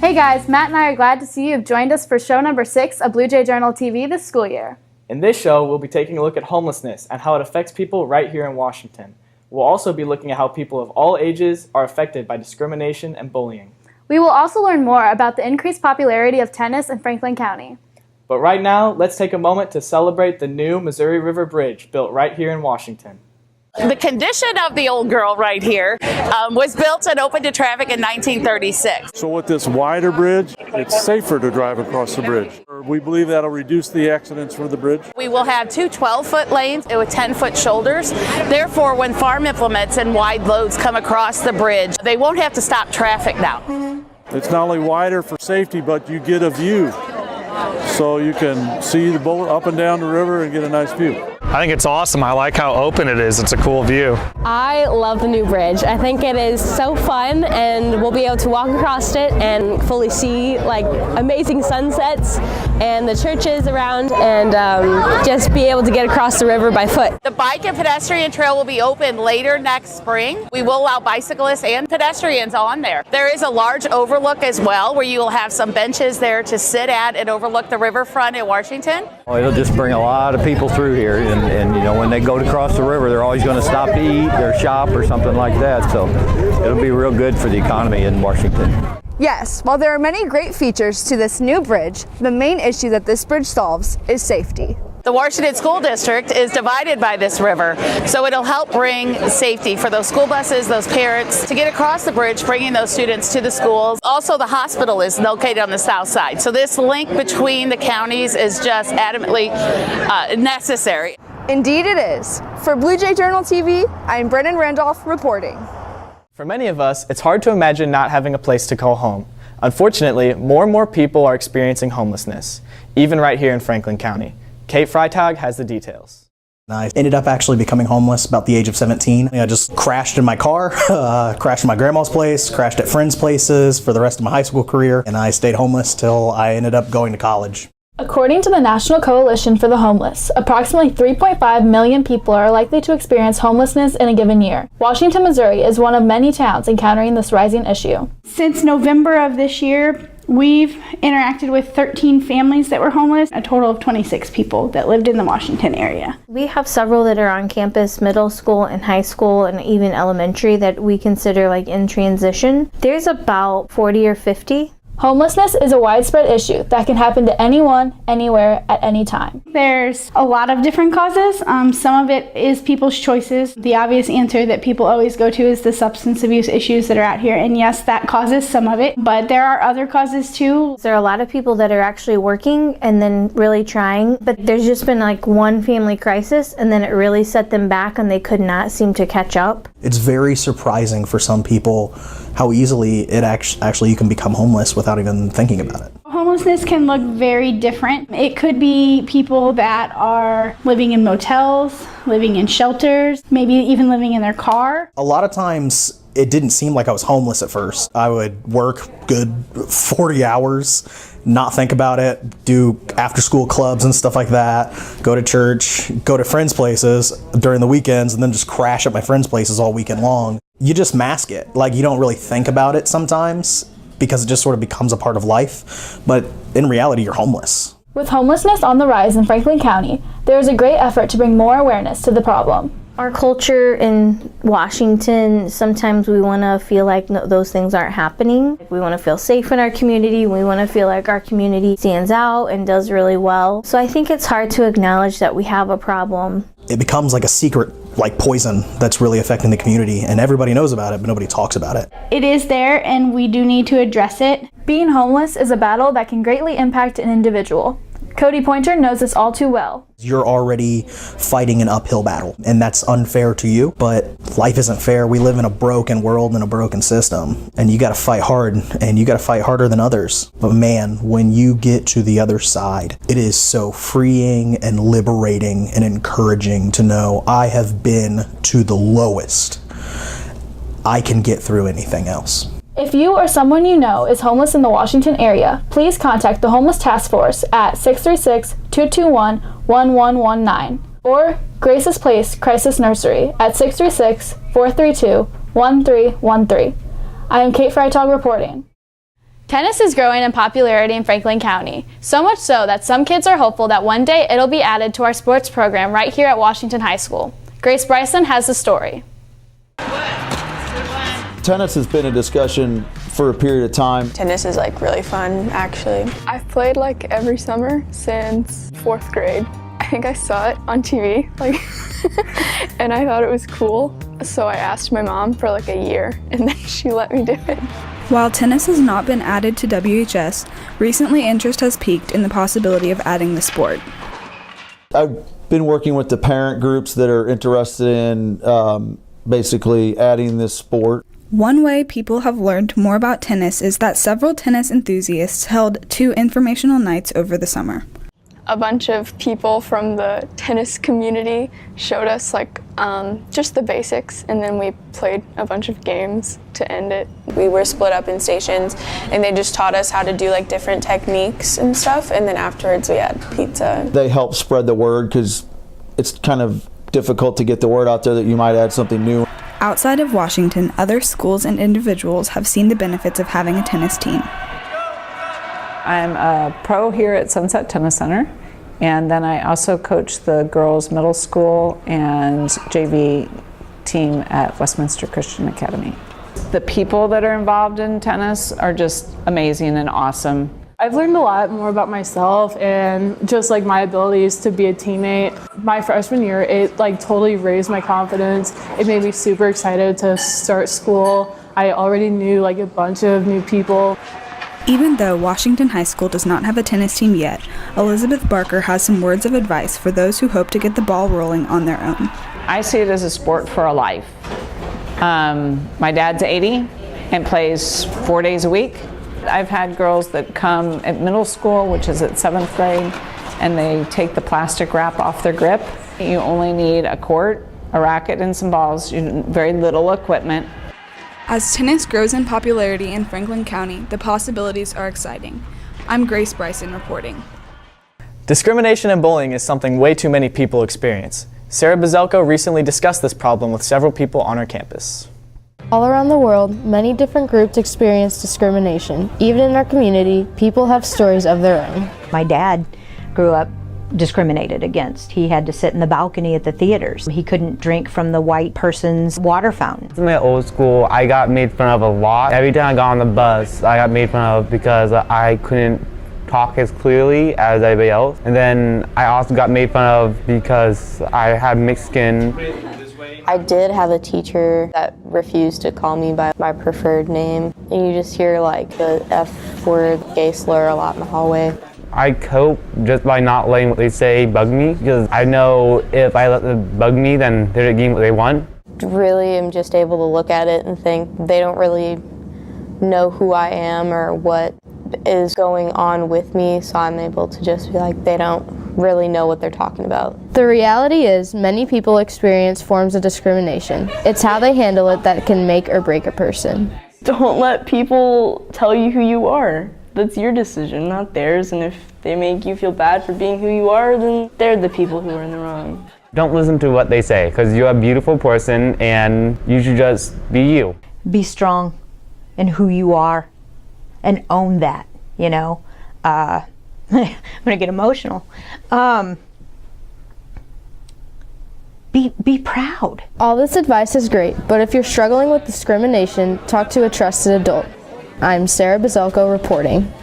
Hey guys, Matt and I are glad to see you have joined us for show number 6 of BJJTV this school year. In this show, we'll be taking a look at homelessness and how it affects people right here in Washington. We'll also be looking at how people of all ages are affected by discrimination and bullying. We will also learn more about the increased popularity of tennis in Franklin County. But right now, let's take a moment to celebrate the new Missouri River Bridge built right here in Washington. The condition of the old girl right here was built and opened to traffic in 1936. So with this wider bridge, it's safer to drive across the bridge. We believe that'll reduce the accidents for the bridge. We will have 2 12-foot lanes with 10-foot shoulders. Therefore, when farm implements and wide loads come across the bridge, they won't have to stop traffic now. It's not only wider for safety, but you get a view. So you can see the boat up and down the river and get a nice view. I think it's awesome. I like how open it is. It's a cool view. I love the new bridge. I think it is so fun, and we'll be able to walk across it and fully see like amazing sunsets and the churches around, and just be able to get across the river by foot. The bike and pedestrian trail will be open later next spring. We will allow bicyclists and pedestrians on there. There is a large overlook as well, where you will have some benches there to sit at and overlook the riverfront in Washington. Well, it'll just bring a lot of people through here, and you know, when they go to cross the river, they're always going to stop to eat or shop or something like that. So it'll be real good for the economy in Washington. Yes, while there are many great features to this new bridge, the main issue that this bridge solves is safety. The Washington School District is divided by this river, so it'll help bring safety for those school buses, those parents, to get across the bridge, bringing those students to the schools. Also, the hospital is located on the south side, so this link between the counties is just adamantly necessary. Indeed it is. For Blue Jay Journal TV, I'm Brennan Randolph reporting. For many of us, it's hard to imagine not having a place to call home. Unfortunately, more and more people are experiencing homelessness, even right here in Franklin County. Kate Freitag has the details. I ended up actually becoming homeless about the age of 17. I just crashed in my car, crashed in my grandma's place, crashed at friends' places for the rest of my high school career, and I stayed homeless till I ended up going to college. According to the National Coalition for the Homeless, approximately 3.5 million people are likely to experience homelessness in a given year. Washington, Missouri is one of many towns encountering this rising issue. Since November of this year, we've interacted with 13 families that were homeless, a total of 26 people that lived in the Washington area. We have several that are on campus, middle school and high school and even elementary, that we consider like in transition. There's about 40 or 50. Homelessness is a widespread issue that can happen to anyone, anywhere, at any time. There's a lot of different causes. Some of it is people's choices. The obvious answer that people always go to is the substance abuse issues that are out here, and yes, that causes some of it, but there are other causes too. There are a lot of people that are actually working and then really trying, but there's just been like one family crisis, and then it really set them back and they could not seem to catch up. It's very surprising for some people how easily it actually you can become homeless without even thinking about it. Homelessness can look very different. It could be people that are living in motels, living in shelters, maybe even living in their car. A lot of times it didn't seem like I was homeless at first. I would work good 40 hours, not think about it, do after school clubs and stuff like that, go to church, go to friends' places during the weekends, and then just crash at my friends' places all weekend long. You just mask it. Like, you don't really think about it sometimes because it just sort of becomes a part of life. But in reality, you're homeless. With homelessness on the rise in Franklin County, there is a great effort to bring more awareness to the problem. Our culture in Washington, sometimes we want to feel like those things aren't happening. We want to feel safe in our community. We want to feel like our community stands out and does really well. So I think it's hard to acknowledge that we have a problem. It becomes like a secret, like poison that's really affecting the community, and everybody knows about it, but nobody talks about it. It is there, and we do need to address it. Being homeless is a battle that can greatly impact an individual. Cody Pointer knows this all too well. You're already fighting an uphill battle, and that's unfair to you, but life isn't fair. We live in a broken world and a broken system, and you gotta fight hard, and you gotta fight harder than others. But man, when you get to the other side, it is so freeing and liberating and encouraging to know I have been to the lowest. I can get through anything else. If you or someone you know is homeless in the Washington area, please contact the Homeless Task Force at 636-221-1119 or Grace's Place Crisis Nursery at 636-432-1313. I am Kate Freitag reporting. Tennis is growing in popularity in Franklin County, so much so that some kids are hopeful that one day it'll be added to our sports program right here at Washington High School. Grace Bryson has the story. Tennis has been a discussion for a period of time. Tennis is like really fun, actually. I've played like every summer since 4th grade. I think I saw it on TV, and I thought it was cool. So I asked my mom for like a year, and then she let me do it. While tennis has not been added to WHS, recently interest has peaked in the possibility of adding the sport. I've been working with the parent groups that are interested in basically adding this sport. One way people have learned more about tennis is that several tennis enthusiasts held 2 informational nights over the summer. A bunch of people from the tennis community showed us just the basics, and then we played a bunch of games to end it. We were split up in stations, and they just taught us how to do like different techniques and stuff, and then afterwards we had pizza. They help spread the word because it's kind of difficult to get the word out there that you might add something new. Outside of Washington, other schools and individuals have seen the benefits of having a tennis team. I'm a pro here at Sunset Tennis Center, and then I also coach the girls' middle school and JV team at Westminster Christian Academy. The people that are involved in tennis are just amazing and awesome. I've learned a lot more about myself and just like my abilities to be a teammate. My freshman year, it totally raised my confidence. It made me super excited to start school. I already knew a bunch of new people. Even though Washington High School does not have a tennis team yet, Elizabeth Barker has some words of advice for those who hope to get the ball rolling on their own. I see it as a sport for a life. My dad's 80 and plays 4 days a week. I've had girls that come at middle school, which is at 7th grade, and they take the plastic wrap off their grip. You only need a court, a racket, and some balls, very little equipment. As tennis grows in popularity in Franklin County, the possibilities are exciting. I'm Grace Bryson reporting. Discrimination and bullying is something way too many people experience. Sarah Bazelko recently discussed this problem with several people on her campus. All around the world, many different groups experience discrimination. Even in our community, people have stories of their own. My dad grew up discriminated against. He had to sit in the balcony at the theaters. He couldn't drink from the white person's water fountain. In my old school, I got made fun of a lot. Every time I got on the bus, I got made fun of because I couldn't talk as clearly as everybody else. And then I also got made fun of because I had mixed skin. I did have a teacher that refused to call me by my preferred name. And you just hear the F word, gay slur a lot in the hallway. I cope just by not letting what they say bug me, because I know if I let them bug me, then they're getting what they want. Really am just able to look at it and think they don't really know who I am or what is going on with me, so I'm able to just be they don't really know what they're talking about. The reality is, many people experience forms of discrimination. It's how they handle it that can make or break a person. Don't let people tell you who you are. That's your decision, not theirs, and if they make you feel bad for being who you are, then they're the people who are in the wrong. Don't listen to what they say, because you're a beautiful person and you should just be you. Be strong in who you are and own that, I'm gonna get emotional. Be proud. All this advice is great, but if you're struggling with discrimination, talk to a trusted adult. I'm Sarah Bazelko reporting.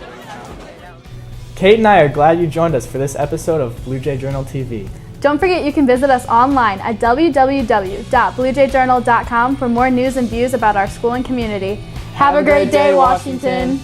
Kate and I are glad you joined us for this episode of Blue Jay Journal TV. Don't forget you can visit us online at www.bluejjournal.com for more news and views about our school and community. Have a great day, Washington.